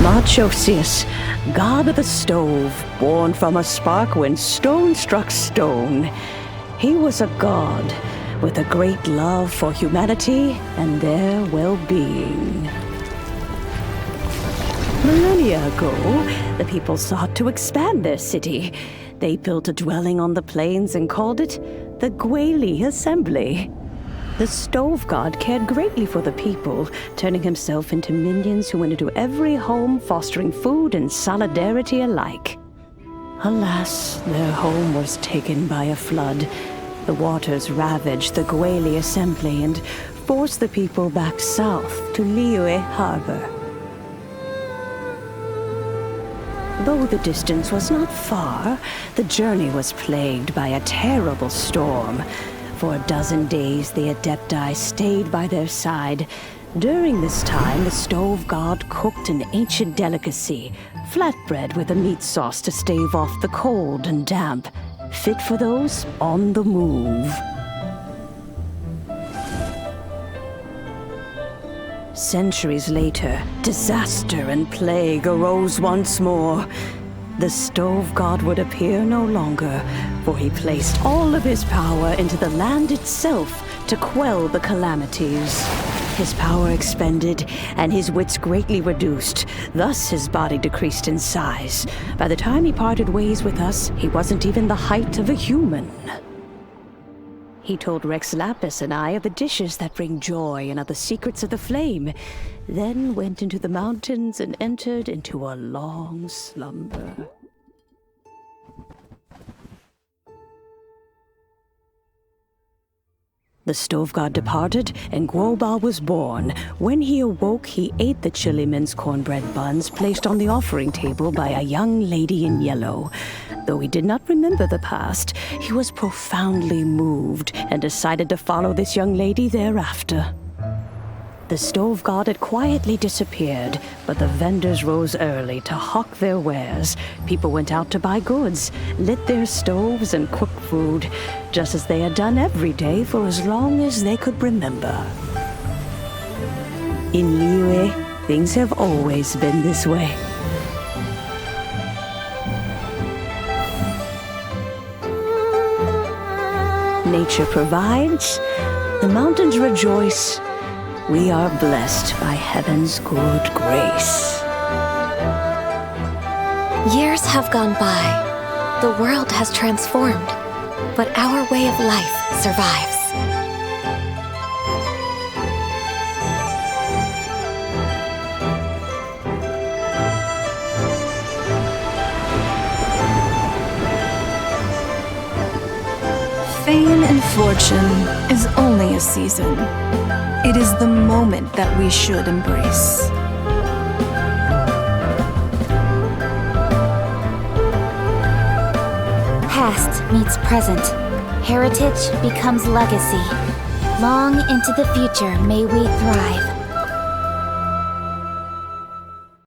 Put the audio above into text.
Machosius, god of the stove, born from a spark when stone struck stone. He was a god with a great love for humanity and their well-being. Millennia ago, the people sought to expand their city. They built a dwelling on the plains and called it the Gwali Assembly. The stove god cared greatly for the people, turning himself into minions who went into every home, fostering food and solidarity alike. Alas, their home was taken by a flood. The waters ravaged the Gwali Assembly and forced the people back south to Liyue Harbor. Though the distance was not far, the journey was plagued by a terrible storm. For a dozen days, the Adepti stayed by their side. During this time, the stove god cooked an ancient delicacy, flatbread with a meat sauce to stave off the cold and damp, fit for those on the move. Centuries later, disaster and plague arose once more. The stove god would appear no longer, for he placed all of his power into the land itself to quell the calamities. His power expended, and his wits greatly reduced. Thus his body decreased in size. By the time he parted ways with us, he wasn't even the height of a human. He told Rex Lapis and I of the dishes that bring joy and of the secrets of the flame, then went into the mountains and entered into a long slumber. The stove god departed, and Guobal was born. When he awoke, he ate the Chiliman's cornbread buns placed on the offering table by a young lady in yellow. Though he did not remember the past, he was profoundly moved and decided to follow this young lady thereafter. The stove god had quietly disappeared, but the vendors rose early to hawk their wares. People went out to buy goods, lit their stoves, and cooked food, just as they had done every day for as long as they could remember. In Liyue, things have always been this way. Nature provides, the mountains rejoice. We are blessed by heaven's good grace. Years have gone by. The world has transformed, but our way of life survives. Fame and fortune is only a season. It is the moment that we should embrace. Past meets present. Heritage becomes legacy. Long into the future may we thrive.